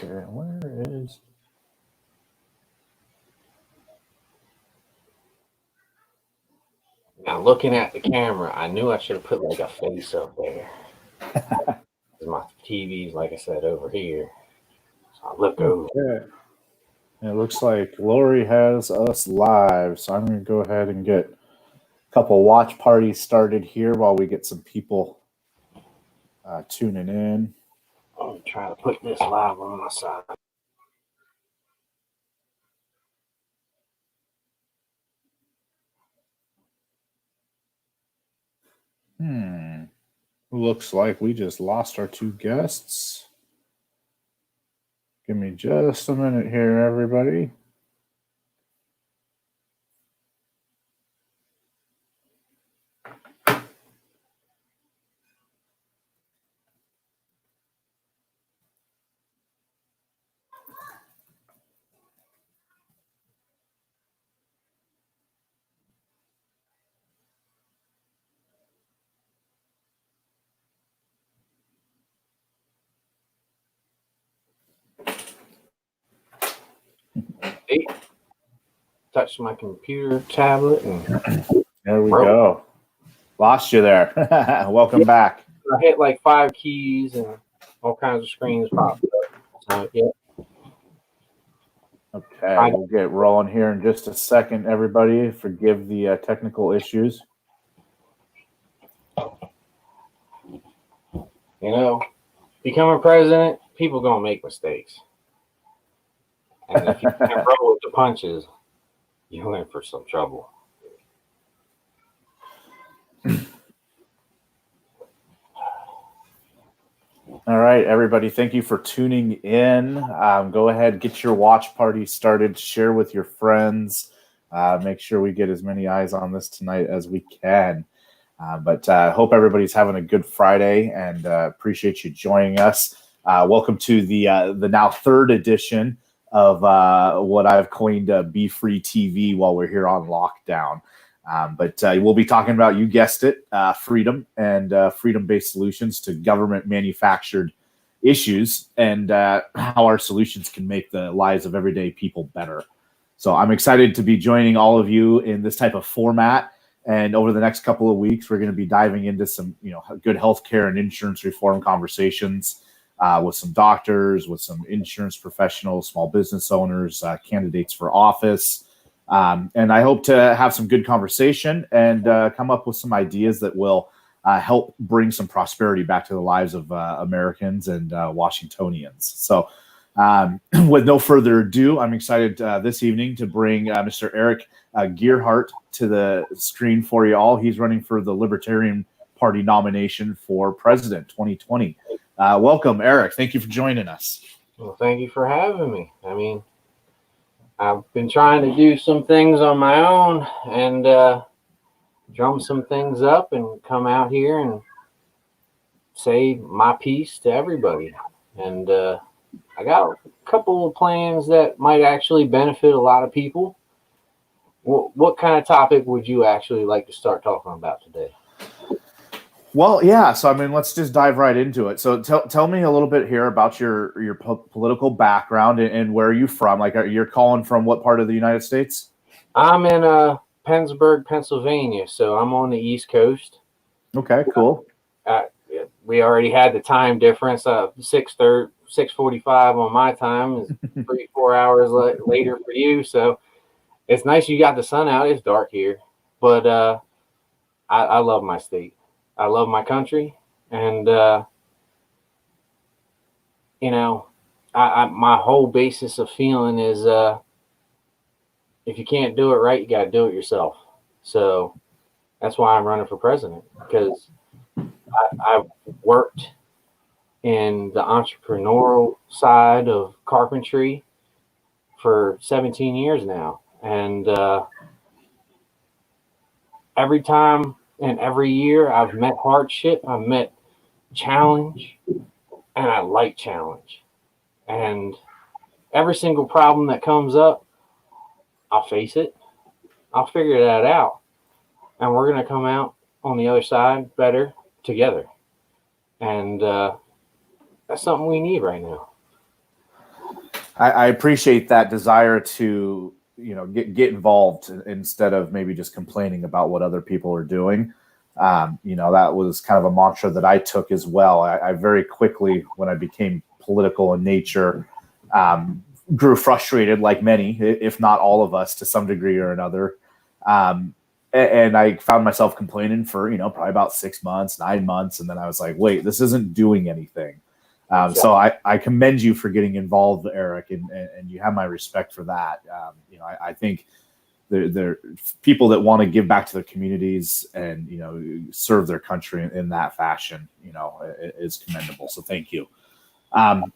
Okay, where is... Now, looking at the camera, I knew I should have put like a face up there. My TV's, like I said, over here. So I look over. Okay. It looks like Lori has us live, so I'm going to go ahead and get a couple watch parties started here while we get some people tuning in. I'm trying to put this live on my side. Looks like we just lost our two guests. Give me just a minute here, everybody. Touched my computer tablet and there we go. Lost you there. Welcome back. I hit like 5 keys and all kinds of screens popped up. Yeah. Okay, we'll get rolling here in just a second, everybody. Forgive the technical issues. You know, becoming president, people gonna make mistakes. And if you can't roll with the punches, you're in for some trouble. All right, everybody, thank you for tuning in. Go ahead, get your watch party started, share with your friends. Make sure we get as many eyes on this tonight as we can. But I hope everybody's having a good Friday and appreciate you joining us. Welcome to the now third edition of what I've coined BeFree TV while we're here on lockdown. But we'll be talking about, you guessed it, freedom and freedom-based solutions to government-manufactured issues and how our solutions can make the lives of everyday people better. So I'm excited to be joining all of you in this type of format. And over the next couple of weeks, we're going to be diving into some, good healthcare and insurance reform conversations with some doctors, with some insurance professionals, small business owners, candidates for office. And I hope to have some good conversation and come up with some ideas that will help bring some prosperity back to the lives of Americans and Washingtonians. So with no further ado, I'm excited this evening to bring Mr. Erik Gehardt to the screen for you all. He's running for the Libertarian Party nomination for President 2020. Welcome, Erik. Thank you for joining us. Well, thank you for having me. I mean, I've been trying to do some things on my own and drum some things up and come out here and say my piece to everybody. And I got a couple of plans that might actually benefit a lot of people. What kind of topic would you actually like to start talking about today? Well, yeah. So, I mean, let's just dive right into it. So tell me a little bit here about your political background and where are you from? Like, you're calling from what part of the United States? I'm in Pennsburg, Pennsylvania. So I'm on the East Coast. Okay, cool. We already had the time difference. 6:45 on my time is 3-4 hours later for you. So it's nice you got the sun out. It's dark here. But I love my state. I love my country, and my whole basis of feeling is if you can't do it right, you got to do it yourself. So that's why I'm running for president, because I've worked in the entrepreneurial side of carpentry for 17 years now, and every time and every year I've met hardship, I've met challenge, and I like challenge. And every single problem that comes up, I'll face it. I'll figure that out. And we're going to come out on the other side better together. And that's something we need right now. I appreciate that desire to, get involved instead of maybe just complaining about what other people are doing. That was kind of a mantra that I took as well. I very quickly, when I became political in nature, grew frustrated, like many, if not all of us, to some degree or another. And I found myself complaining for, probably about 6 months, 9 months. And then I was like, wait, this isn't doing anything. So I commend you for getting involved, Erik, and you have my respect for that. I think they're people that want to give back to their communities and, serve their country in that fashion, is commendable. So thank you.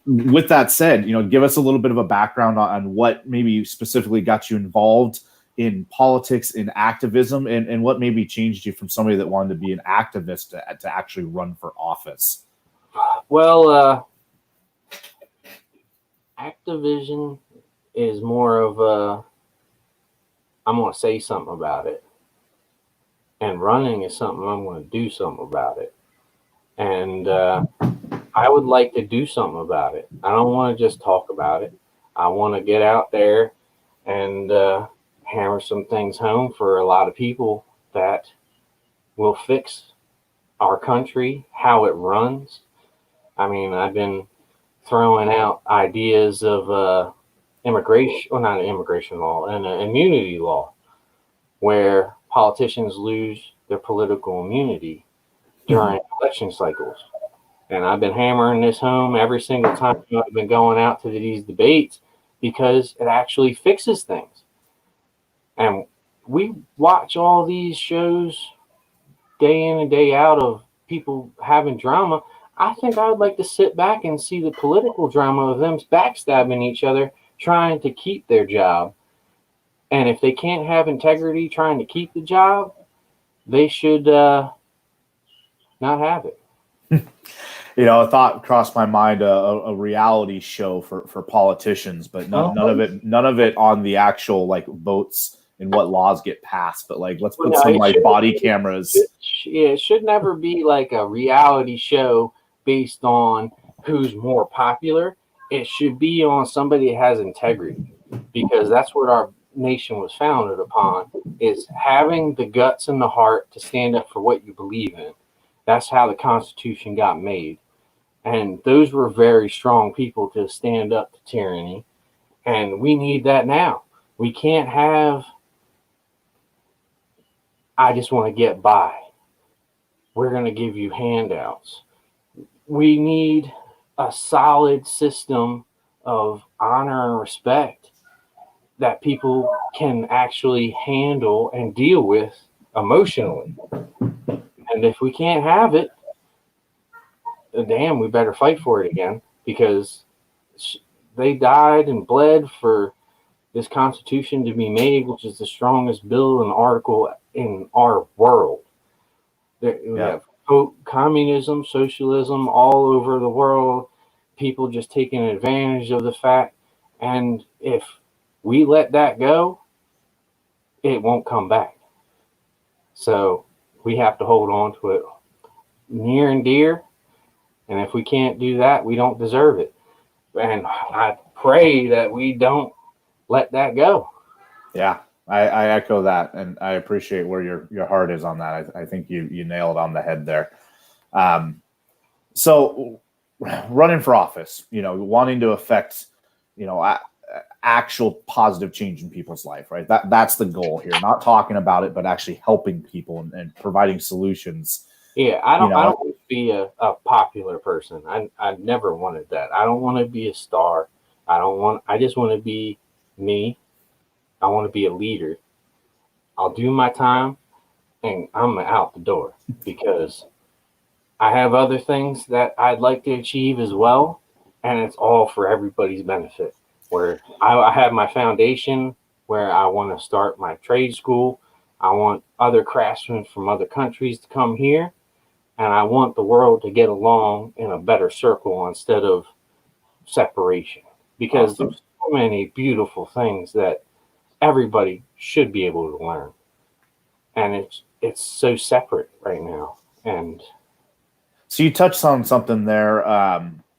With that said, give us a little bit of a background on what maybe specifically got you involved in politics, in activism, and what maybe changed you from somebody that wanted to be an activist to actually run for office. Well, activism is more of I'm going to say something about it. And running is something I'm going to do something about it. And I would like to do something about it. I don't want to just talk about it. I want to get out there and hammer some things home for a lot of people that will fix our country, how it runs. I mean, I've been throwing out ideas of immigration, well, not an immigration law, and an immunity law, where politicians lose their political immunity during election cycles. And I've been hammering this home every single time I've been going out to these debates because it actually fixes things. And we watch all these shows day in and day out of people having drama. I think I would like to sit back and see the political drama of them backstabbing each other, trying to keep their job. And if they can't have integrity trying to keep the job, they should not have it. A thought crossed my mind, a reality show for politicians, but none of it on the actual votes and what laws get passed. But let's put some body cameras. It should never be like a reality show based on who's more popular. It should be on somebody that has integrity, because that's what our nation was founded upon, is having the guts and the heart to stand up for what you believe in. That's how the Constitution got made. And those were very strong people to stand up to tyranny. And we need that now. We can't have, I just want to get by. We're going to give you handouts. We need a solid system of honor and respect that people can actually handle and deal with emotionally. And if we can't have it, damn, we better fight for it again, because they died and bled for this Constitution to be made, which is the strongest bill and article in our world. We have communism, socialism all over the world, people just taking advantage of the fact. And if we let that go, it won't come back. So we have to hold on to it near and dear. And if we can't do that, we don't deserve it. And I pray that we don't let that go. Yeah, I echo that, and I appreciate where your heart is on that. I think you nailed it on the head there. So running for office, wanting to affect, actual positive change in people's life, right? That's the goal here. Not talking about it, but actually helping people and providing solutions. Yeah, I don't want to be a popular person. I never wanted that. I don't want to be a star. I just want to be me. I want to be a leader. I'll do my time and I'm out the door, because I have other things that I'd like to achieve as well. And it's all for everybody's benefit. Where I have my foundation, where I want to start my trade school. I want other craftsmen from other countries to come here. And I want the world to get along in a better circle instead of separation. Because there's so many beautiful things that everybody should be able to learn. And it's so separate right now. And so you touched on something there.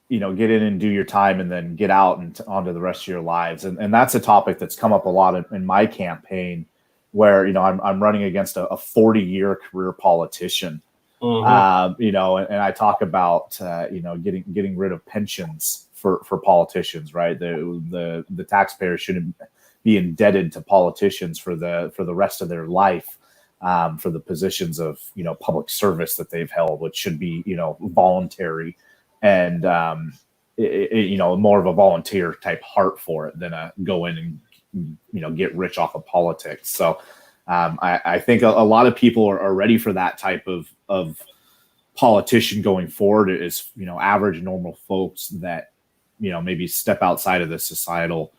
get in and do your time and then get out and onto the rest of your lives. And that's a topic that's come up a lot in my campaign, where, I'm running against a 40-year career politician. And I talk about, getting rid of pensions for politicians, right? The taxpayers shouldn't be indebted to politicians for the rest of their life, for the positions of, public service that they've held, which should be, voluntary, and, more of a volunteer type heart for it than a go in and, get rich off of politics. So I think a lot of people are ready for that type of politician going forward. Is, average, normal folks that, maybe step outside of the societal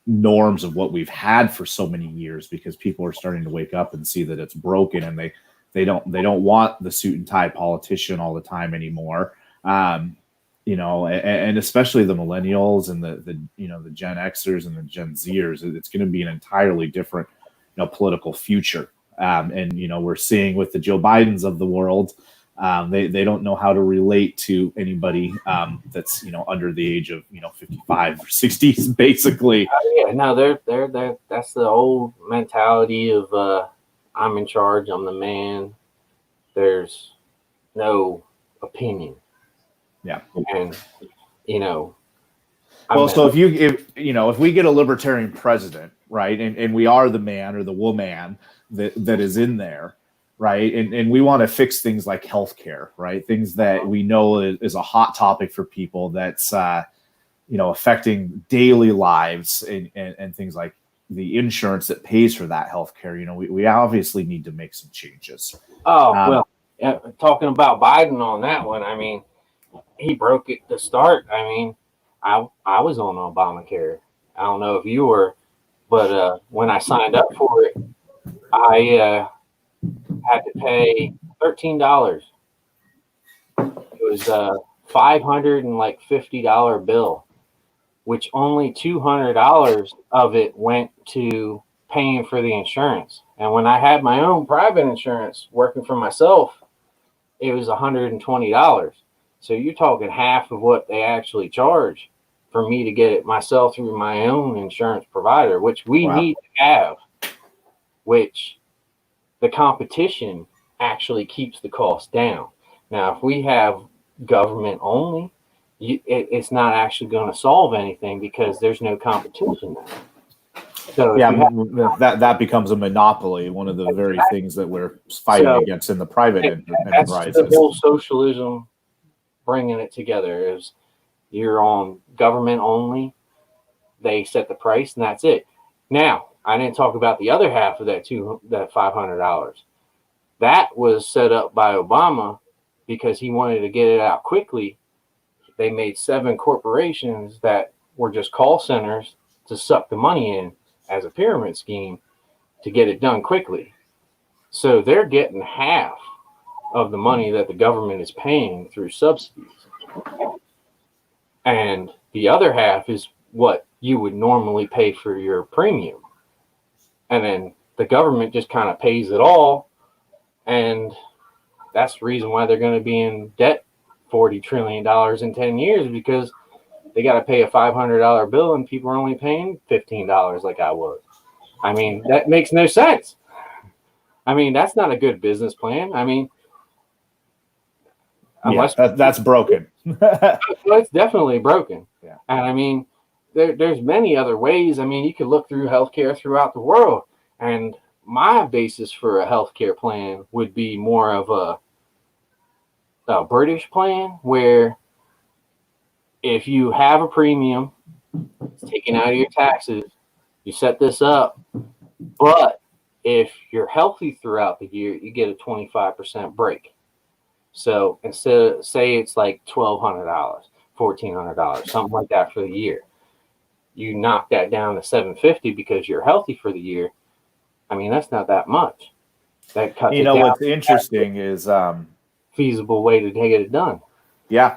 norms of what we've had for so many years, because people are starting to wake up and see that it's broken, and they don't want the suit and tie politician all the time anymore. And especially the millennials and the Gen Xers and the Gen Zers, it's going to be an entirely different, political future. And we're seeing with the Joe Bidens of the world, they don't know how to relate to anybody that's under the age of 55 or 60s, basically. Yeah, no, they're that's the old mentality of I'm in charge, I'm the man. There's no opinion. Yeah. And so if we get a libertarian president, right, and we are the man or the woman that is in there, right, and we want to fix things like healthcare, right, things that we know is a hot topic for people, that's affecting daily lives, and things like the insurance that pays for that healthcare. We obviously need to make some changes. Talking about Biden on that one, I mean, he broke it to start. I mean, I was on Obamacare. I don't know if you were, but when I signed up for it, I had to pay $13. It was a $550 bill, which only $200 of it went to paying for the insurance. And when I had my own private insurance working for myself, it was $120. So you're talking half of what they actually charge for me to get it myself through my own insurance provider, which we need to have, which the competition actually keeps the cost down. Now, if we have government only, it's not actually going to solve anything, because there's no competition now. So that becomes a monopoly, one of the very things that we're fighting against in the private enterprises. The whole socialism, bringing it together, is you're on government only, they set the price, and that's it. Now, I didn't talk about the other half of that $500. That was set up by Obama because he wanted to get it out quickly. They made 7 corporations that were just call centers to suck the money in as a pyramid scheme to get it done quickly. So they're getting half of the money that the government is paying through subsidies. And the other half is what you would normally pay for your premium. And then the government just kind of pays it all. And that's the reason why they're going to be in debt $40 trillion in 10 years, because they got to pay a $500 bill and people are only paying $15 like I was. I mean, that makes no sense. I mean, that's not a good business plan. I mean, that's broken. It's definitely broken. Yeah. And I mean, there's many other ways. I mean, you could look through healthcare throughout the world. And my basis for a healthcare plan would be more of a British plan, where if you have a premium, it's taken out of your taxes, you set this up. But if you're healthy throughout the year, you get a 25% break. So instead of, say it's like $1,200, $1,400, something like that for the year, you knock that down to $750 because you're healthy for the year. I mean, that's not that much. That cuts it down. What's interesting is feasible way to get it done. Yeah,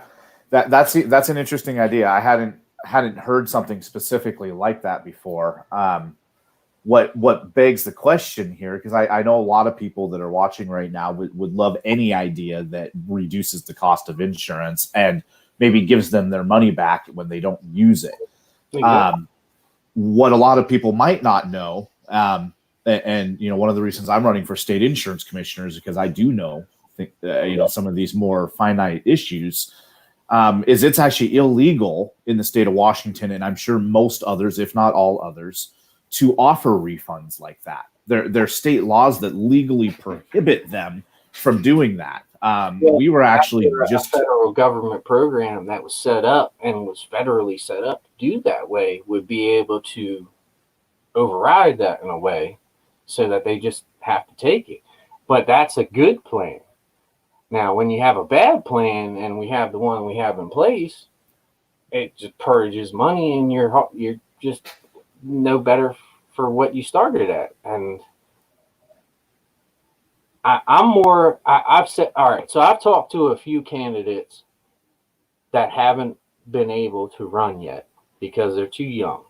that's an interesting idea. I hadn't heard something specifically like that before. What begs the question here, because I know a lot of people that are watching right now would love any idea that reduces the cost of insurance. And maybe gives them their money back when they don't use it. Exactly. What a lot of people might not know, and one of the reasons I'm running for state insurance commissioner is because I do know, some of these more finite issues, is it's actually illegal in the state of Washington, and I'm sure most others, if not all others, to offer refunds like that. There are state laws that legally prohibit them from doing that. We were actually just a federal government program that was set up and was federally set up to do that way would be able to override that in a way so that they just have to take it. But that's a good plan. Now, when you have a bad plan, and we have the one we have in place, it just purges money, and you're just no better for what you started at. And I've said, all right, so I've talked to a few candidates that haven't been able to run yet because they're too young.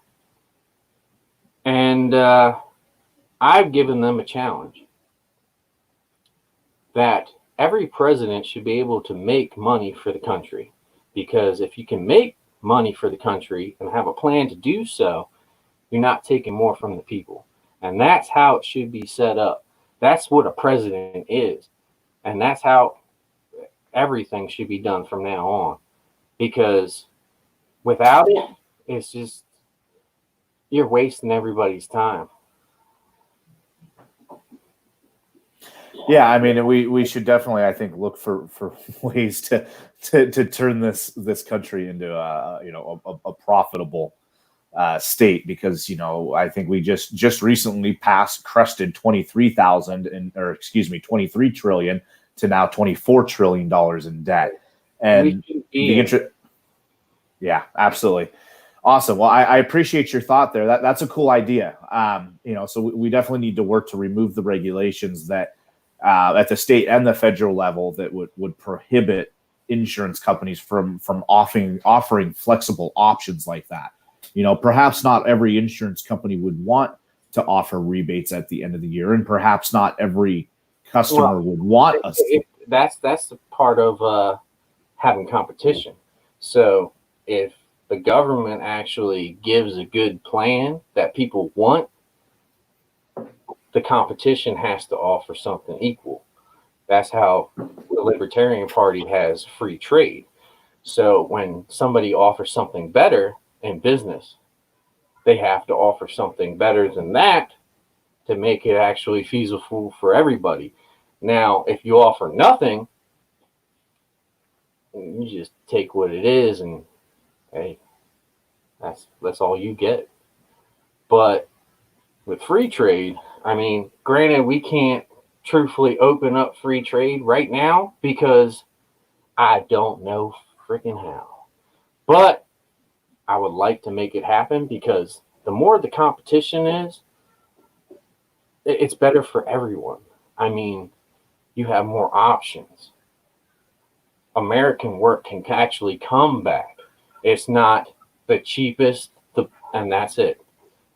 And I've given them a challenge that every president should be able to make money for the country, because if you can make money for the country and have a plan to do so, you're not taking more from the people. And that's how it should be set up. That's what a president is. And that's how everything should be done from now on. Because without it, it's just, you're wasting everybody's time. Yeah, I mean, we should definitely, I think, look for ways to turn this country into a profitable state, because I think we just recently crested 23 trillion to now $24 trillion in debt, and yeah, absolutely. Awesome. Well, I appreciate your thought there. That's a cool idea. So we definitely need to work to remove the regulations that at the state and the federal level that would prohibit insurance companies from offering flexible options like that. Perhaps not every insurance company would want to offer rebates at the end of the year, and perhaps not every customer would want us to. That's the part of having competition. So if the government actually gives a good plan that people want, the competition has to offer something equal. That's how the Libertarian Party has free trade. So when somebody offers something better in business, they have to offer something better than that to make it actually feasible for everybody. Now, if you offer nothing, you just take what it is, and hey, that's all you get. But with free trade, I mean, granted, we can't truthfully open up free trade right now because I don't know freaking how. But I would like to make it happen, because the more the competition is, it's better for everyone. I mean, you have more options. American work can actually come back. It's not the cheapest, and that's it.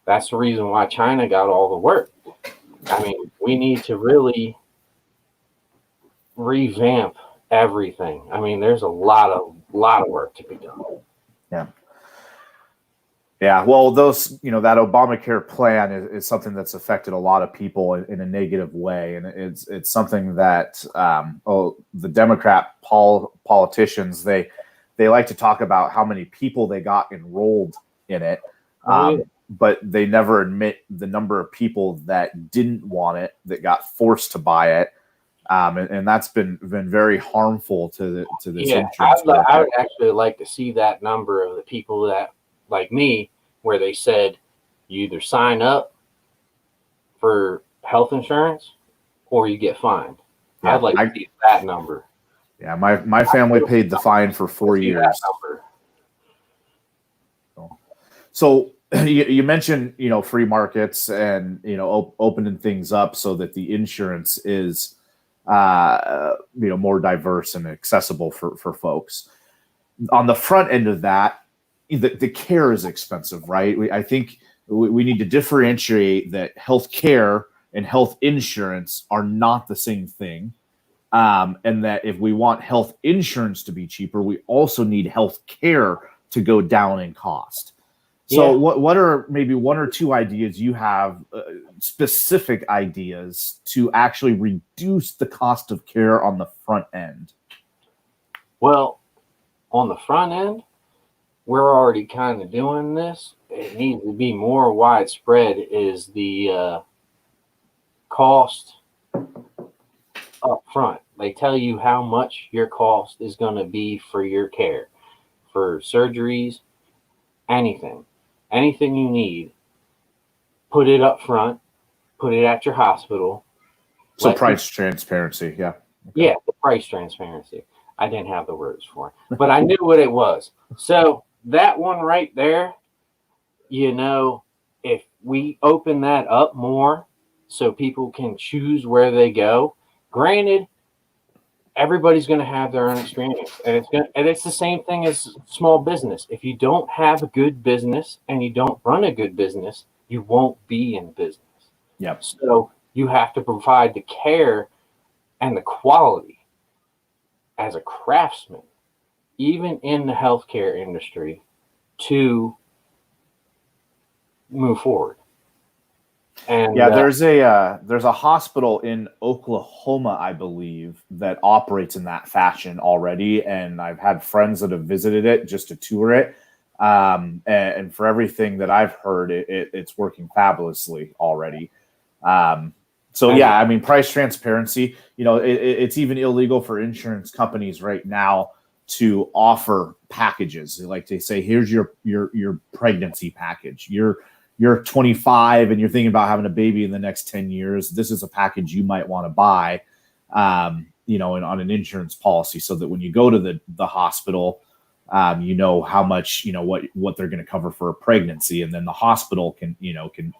That's the reason why China got all the work. I mean, we need to really revamp everything. I mean, there's a lot of work to be done. Yeah. Yeah. Well, that Obamacare plan is something that's affected a lot of people in a negative way. And it's something that the Democrat politicians, they like to talk about how many people they got enrolled in it. But they never admit the number of people that didn't want it, that got forced to buy it. And that's been very harmful to this insurance market. I would actually like to see that number of the people that, like me, where they said you either sign up for health insurance or you get fined. Yeah, I'd like to see that number. Yeah, my family paid the fine for 4 years. So you mentioned, free markets and, opening things up so that the insurance is, more diverse and accessible for folks. On the front end of that, the care is expensive, right? I think we need to differentiate that health care and health insurance are not the same thing. And that if we want health insurance to be cheaper, we also need health care to go down in cost. So what are maybe one or two ideas you have, specific ideas to actually reduce the cost of care on the front end? Well, on the front end, we're already kind of doing this. It needs to be more widespread is the cost up front. They tell you how much your cost is going to be for your care, for surgeries, anything you need. Put it up front, put it at your hospital. So price transparency, yeah. Okay. Yeah, the price transparency. I didn't have the words for it, but I knew what it was. So that one right there, if we open that up more so people can choose where they go, granted, everybody's going to have their own experience, and it's the same thing as small business. If you don't have a good business and you don't run a good business, you won't be in business. Yep. So you have to provide the care and the quality as a craftsman, even in the healthcare industry, to move forward. And there's a hospital in Oklahoma, I believe, that operates in that fashion already, and I've had friends that have visited it just to tour it. And for everything that I've heard, it's working fabulously already. Price transparency. It's even illegal for insurance companies right now to offer packages. Like they say, here's your pregnancy package. You're 25 and you're thinking about having a baby in the next 10 years. This is a package you might want to buy, on an insurance policy, so that when you go to the hospital, how much, what they're going to cover for a pregnancy. And then the hospital can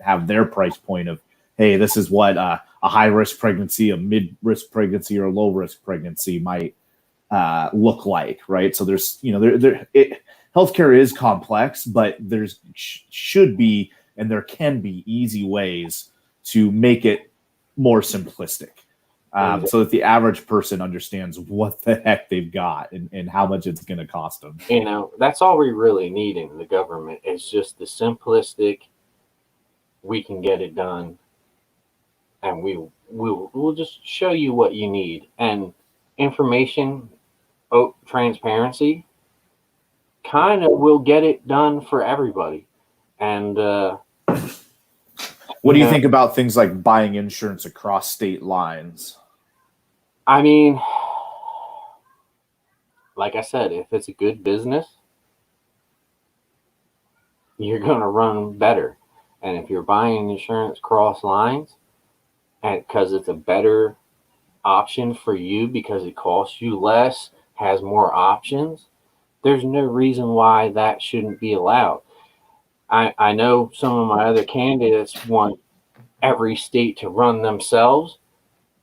have their price point of, hey, this is what a high risk pregnancy, a mid risk pregnancy, or a low risk pregnancy might look like, right? So there's, healthcare is complex, but there's should be, and there can be easy ways to make it more simplistic, so that the average person understands what the heck they've got and how much it's going to cost them. That's all we really need in the government is just the simplistic, we can get it done, and we'll just show you what you need. And information, transparency, kind of will get it done for everybody. And what do you think about things like buying insurance across state lines? I mean, like I said, if it's a good business, you're going to run better. And if you're buying insurance cross lines, and because it's a better option for you because it costs you less, has more options, there's no reason why that shouldn't be allowed. I know some of my other candidates want every state to run themselves,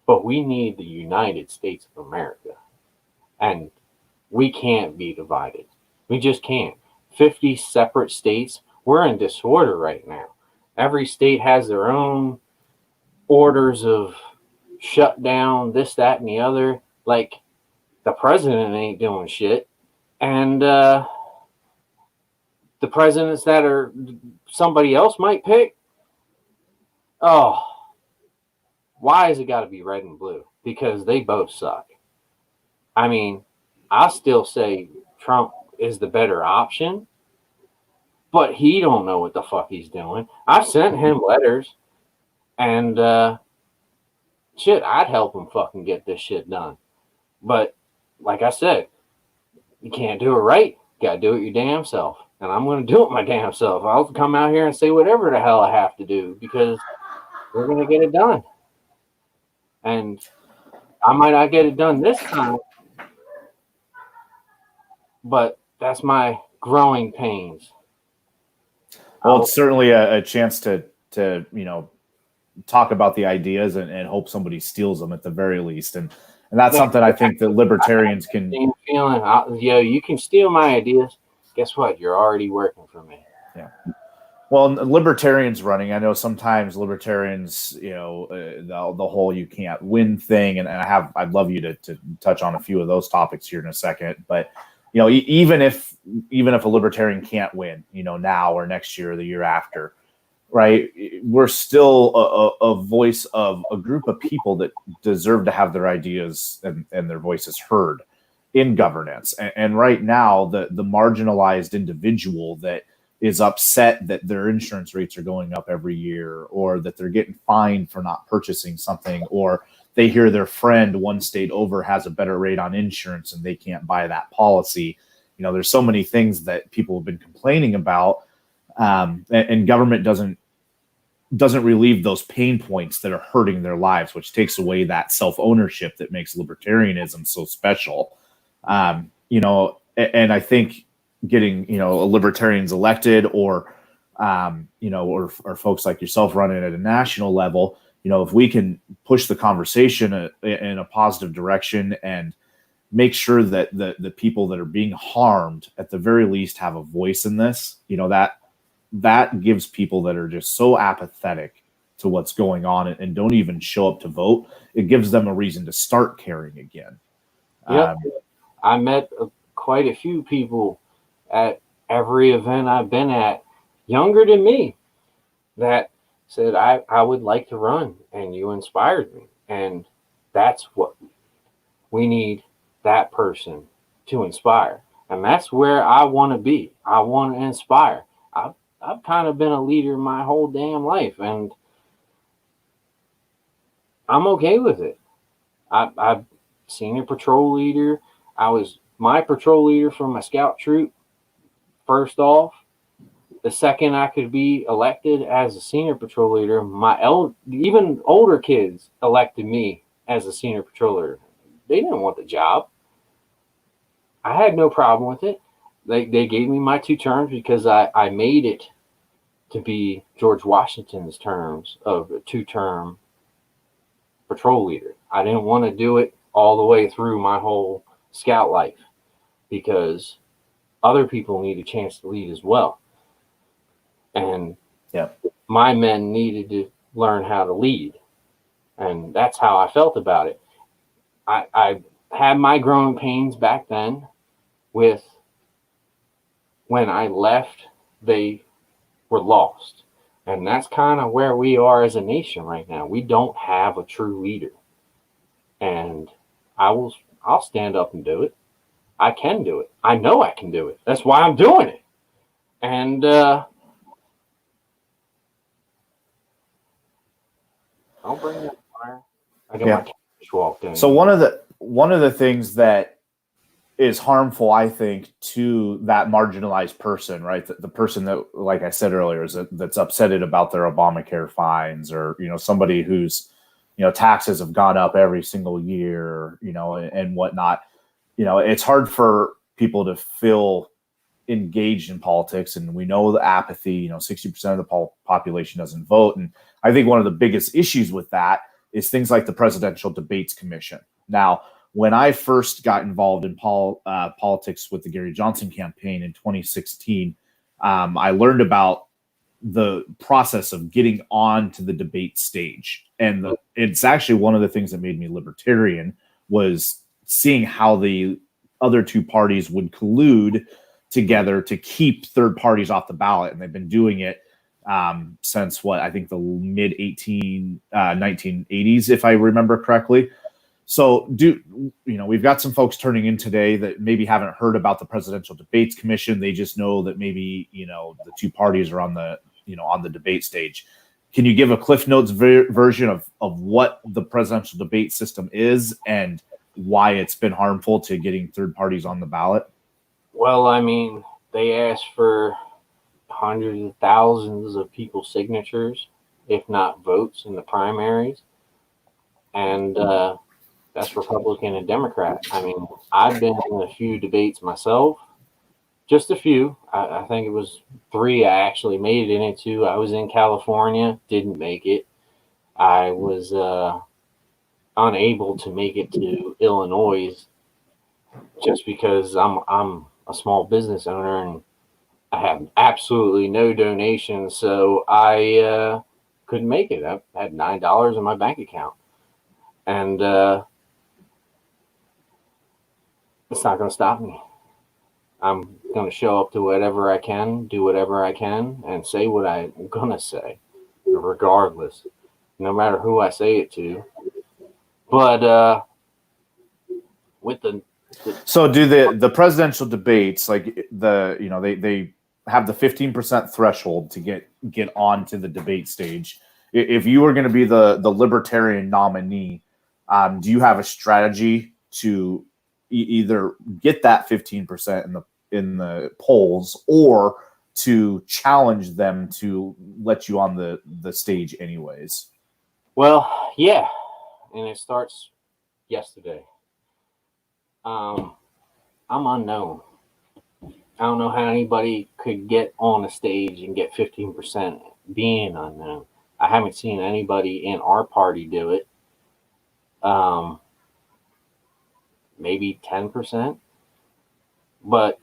but we need the United States of America. And we can't be divided. We just can't. 50 separate states, we're in disorder right now. Every state has their own orders of shut down, this, that, and the other. Like, the president ain't doing shit. And the presidents that are somebody else might pick, why has it got to be red and blue? Because they both suck. I mean, I still say Trump is the better option, but he don't know what the fuck he's doing. I sent him letters, and I'd help him fucking get this shit done. But like I said, you can't do it right. You gotta do it your damn self. And I'm going to do it my damn self. I'll come out here and say whatever the hell I have to do because we're going to get it done. And I might not get it done this time, but that's my growing pains. Well, it's certainly a chance to talk about the ideas and hope somebody steals them at the very least. And that's something I think that libertarians can. You can steal my ideas. Guess what? You're already working for me. Yeah. Well, libertarians running. I know sometimes libertarians, the whole you can't win thing, and I'd love you to touch on a few of those topics here in a second. But even if a libertarian can't win, now or next year or the year after, right? We're still a voice of a group of people that deserve to have their ideas and their voices heard in governance. And right now, the marginalized individual that is upset that their insurance rates are going up every year, or that they're getting fined for not purchasing something, or they hear their friend one state over has a better rate on insurance and they can't buy that policy. There's so many things that people have been complaining about, and government doesn't relieve those pain points that are hurting their lives, which takes away that self-ownership that makes libertarianism so special. And I think getting libertarians elected, or or folks like yourself running at a national level, if we can push the conversation in a positive direction and make sure that the people that are being harmed at the very least have a voice in this, that gives people that are just so apathetic to what's going on and don't even show up to vote, it gives them a reason to start caring again. Yep. I met quite a few people at every event I've been at, younger than me, that said, I would like to run, and you inspired me. And that's what we need, that person to inspire. And that's where I want to be. I want to inspire. I've kind of been a leader my whole damn life, and I'm okay with it. I've senior patrol leader. I was my patrol leader for my scout troop. First off, the second I could be elected as a senior patrol leader, even older kids elected me as a senior patrol leader. They didn't want the job. I had no problem with it. They gave me my 2 terms because I made it to be George Washington's terms of a 2-term patrol leader. I didn't want to do it all the way through my whole scout life, because other people need a chance to lead as well. And my men needed to learn how to lead. And that's how I felt about it. I had my growing pains back then with when I left, they were lost. And that's kind of where we are as a nation right now. We don't have a true leader. And I'll stand up and do it. I can do it. I know I can do it. That's why I'm doing it. And I'll bring that fire. I got my cabbage walked in. So one of the things that is harmful, I think, to that marginalized person, right? The person that, like I said earlier, that's upset about their Obamacare fines, or somebody whose taxes have gone up every single year, and whatnot. It's hard for people to feel engaged in politics, and we know the apathy. 60% of the population doesn't vote, and I think one of the biggest issues with that is things like the Presidential Debates Commission. Now, when I first got involved in politics with the Gary Johnson campaign in 2016, I learned about the process of getting on to the debate stage. And it's actually one of the things that made me libertarian, was seeing how the other 2 parties would collude together to keep third parties off the ballot. And they've been doing it since I think the mid 1980s, if I remember correctly. So we've got some folks turning in today that maybe haven't heard about the Presidential Debates Commission. They just know that maybe, the 2 parties are on the debate stage. Can you give a Cliff Notes version of what the presidential debate system is and why it's been harmful to getting third parties on the ballot? Well, I mean, they ask for hundreds of thousands of people's signatures, if not votes, in the primaries. And that's Republican and Democrat. I mean, I've been in a few debates myself, just a few. I think it was 3 I actually made it into. I was in California, didn't make it. I was unable to make it to Illinois just because I'm a small business owner, and I had absolutely no donations, so I couldn't make it. I had $9 in my bank account, and it's not going to stop me. I'm going to show up to whatever I can, do whatever I can, and say what I'm going to say, regardless, no matter who I say it to. But with the So do the presidential debates, like they have the 15% threshold to get onto the debate stage. If you were going to be the Libertarian nominee, do you have a strategy to either get that 15% in the polls, or to challenge them to let you on the stage anyways? well, yeah, and it starts yesterday. I'm unknown. I don't know how anybody could get on a stage and get 15% being unknown. I haven't seen anybody in our party do it. Um, Maybe 10%. But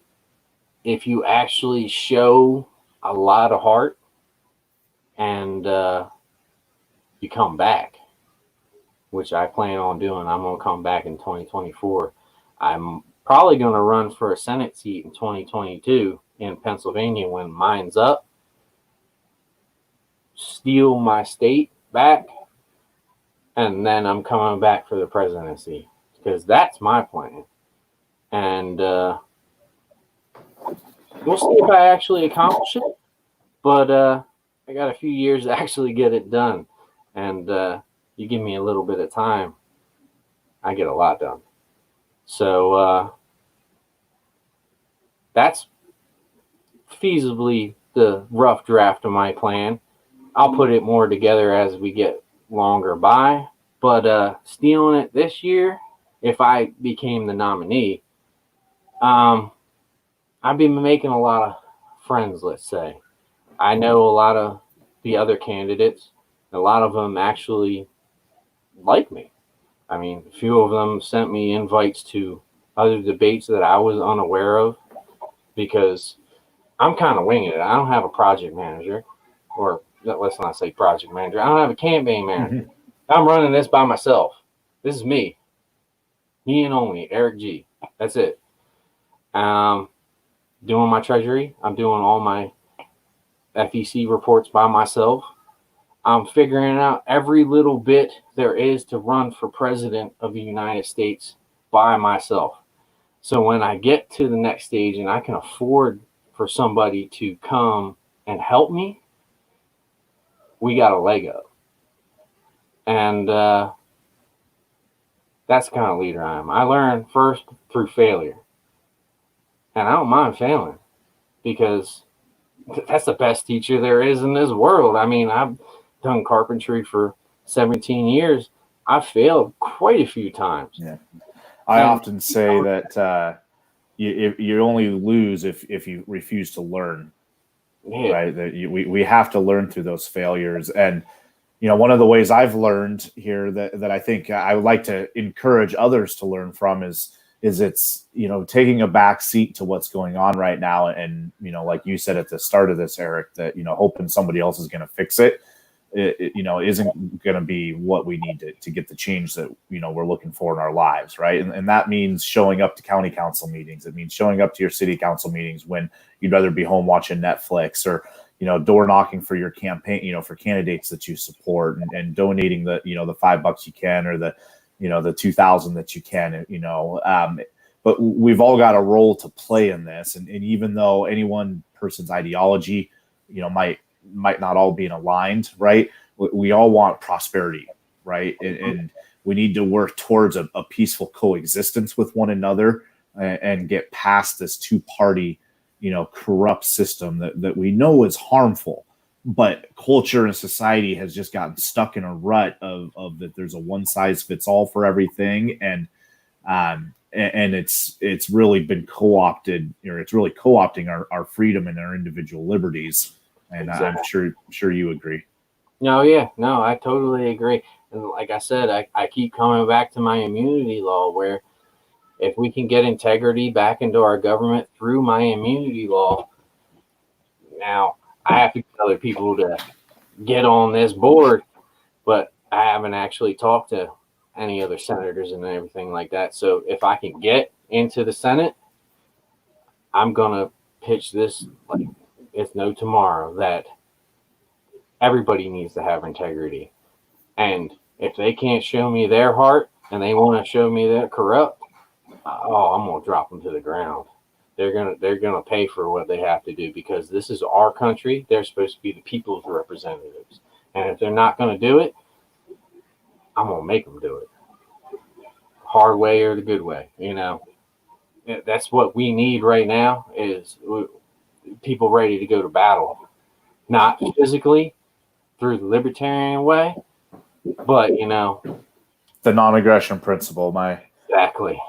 if you actually show a lot of heart and you come back, which I plan on doing, I'm going to come back in 2024. I'm probably going to run for a Senate seat in 2022 in Pennsylvania when mine's up, steal my state back, and then I'm coming back for the presidency, because that's my plan. And we'll see if I actually accomplish it. But I got a few years to actually get it done. And you give me a little bit of time, I get a lot done. So that's feasibly the rough draft of my plan. I'll put it more together as we get longer by. But stealing it this year, if I became the nominee, I'd be making a lot of friends, let's say. I know a lot of the other candidates. A lot of them actually like me. I mean, a few of them sent me invites to other debates that I was unaware of, because I'm kind of winging it. I don't have a project manager, or let's not say project manager. I don't have a campaign manager. Mm-hmm. I'm running this by myself. This is me and only Erik G. That's it. Doing my treasury. I'm doing all my FEC reports by myself. I'm figuring out every little bit there is to run for president of the United States by myself. So when I get to the next stage and I can afford for somebody to come and help me, we got a leg up. And that's the kind of leader I am. I learn first through failure. And I don't mind failing, because that's the best teacher there is in this world. I mean, I've done carpentry for 17 years. I've failed quite a few times. Yeah. I often say that you only lose if you refuse to learn. Yeah. Right? That we have to learn through those failures. And one of the ways I've learned here that I think I would like to encourage others to learn from is it's taking a back seat to what's going on right now, and like you said at the start of this, Erik, that hoping somebody else is going to fix it isn't going to be what we need to get the change that we're looking for in our lives, right? And that means showing up to county council meetings. It means showing up to your city council meetings when you'd rather be home watching Netflix, or door knocking for your campaign, for candidates that you support, and donating the the $5 you can, or the the 2,000 that you can, but we've all got a role to play in this. And even though any one person's ideology, might not all be aligned, right? We all want prosperity, right? And we need to work towards a peaceful coexistence with one another, and get past this two-party, corrupt system that we know is harmful. But culture and society has just gotten stuck in a rut of that there's a one size fits all for everything, and it's really been co-opted, or it's really co-opting our freedom and our individual liberties. And exactly. I'm sure you agree. No, I totally agree. And like I said, I keep coming back to my immunity law, where if we can get integrity back into our government through my immunity law, Now I have to get other people to get on this board, but I haven't actually talked to any other senators and everything like that. So if I can get into the Senate, I'm gonna pitch this like it's no tomorrow, that everybody needs to have integrity. And if they can't show me their heart and they want to show me they're corrupt, oh, I'm gonna drop them to the ground. They're gonna pay for what they have to do, because this is our country. They're supposed to be the people's representatives, and if they're not gonna do it, I'm gonna make them do it, hard way or the good way. That's what we need right now, is people ready to go to battle, not physically through the libertarian way, but the non-aggression principle. Exactly.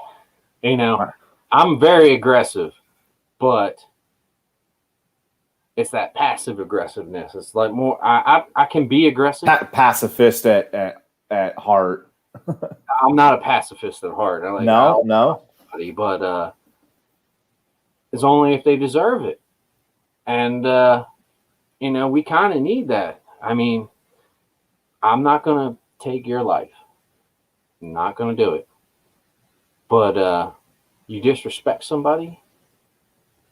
I'm very aggressive, but it's that passive aggressiveness. It's like more. I can be aggressive. Pacifist at heart. I'm not a pacifist at heart. No. But it's only if they deserve it, and we kind of need that. I mean, I'm not gonna take your life. I'm not gonna do it. But you disrespect somebody,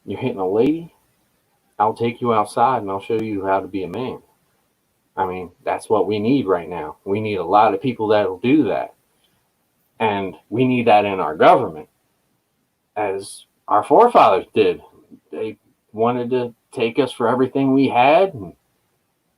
you're hitting a lady, I'll take you outside and I'll show you how to be a man. I mean, that's what we need right now. We need a lot of people that'll do that. And we need that in our government, as our forefathers did. They wanted to take us for everything we had, and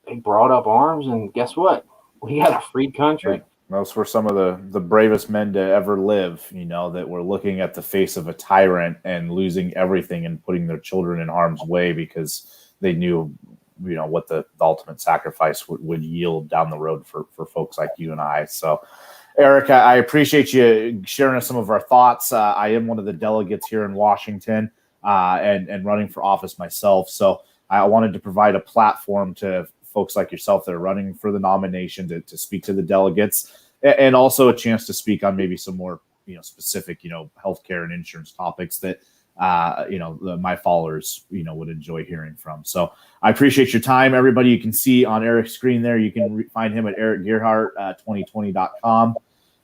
they brought up arms, and guess what? We got a free country. Those were some of the bravest men to ever live, that were looking at the face of a tyrant and losing everything and putting their children in harm's way because they knew, what the ultimate sacrifice would yield down the road for folks like you and I. So, Erik, I appreciate you sharing some of our thoughts. I am one of the delegates here in Washington and running for office myself. So I wanted to provide a platform to folks like yourself that are running for the nomination to speak to the delegates, and also a chance to speak on maybe some more specific healthcare and insurance topics that my followers would enjoy hearing from. So I appreciate your time, everybody. You can see on Erik's screen there, you can find him at Gehardt 2020.com.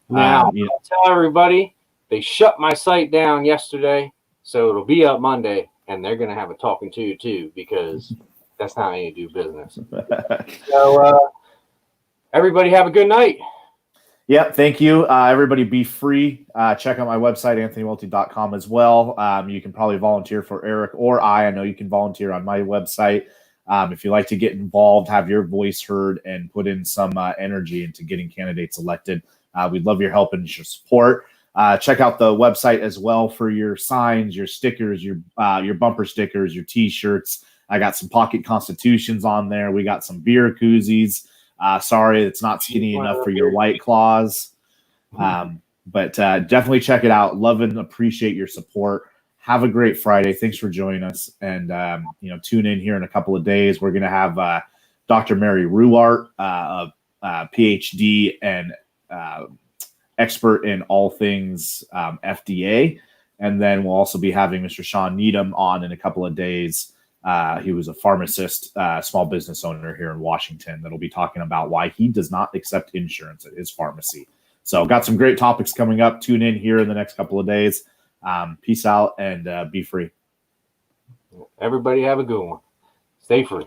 Now, I'll tell everybody, they shut my site down yesterday, so it'll be up Monday, and they're going to have a talking to you too, because that's not how you do business. So everybody have a good night. Yeah, thank you. Everybody be free. Check out my website, anthonywelty.com as well. You can probably volunteer for Erik or I know you can volunteer on my website. If you like to get involved, have your voice heard, and put in some energy into getting candidates elected, we'd love your help and your support. Check out the website as well for your signs, your stickers, your bumper stickers, your T-shirts. I got some pocket constitutions on there. We got some beer koozies. Sorry, it's not skinny enough for your White Claws. But definitely check it out. Love and appreciate your support. Have a great Friday. Thanks for joining us. And, tune in here in a couple of days. We're going to have Dr. Mary Ruart, a PhD and expert in all things FDA. And then we'll also be having Mr. Sean Needham on in a couple of days. He was a pharmacist, small business owner here in Washington that'll be talking about why he does not accept insurance at his pharmacy. So got some great topics coming up. Tune in here in the next couple of days. Peace out and be free. Everybody have a good one. Stay free.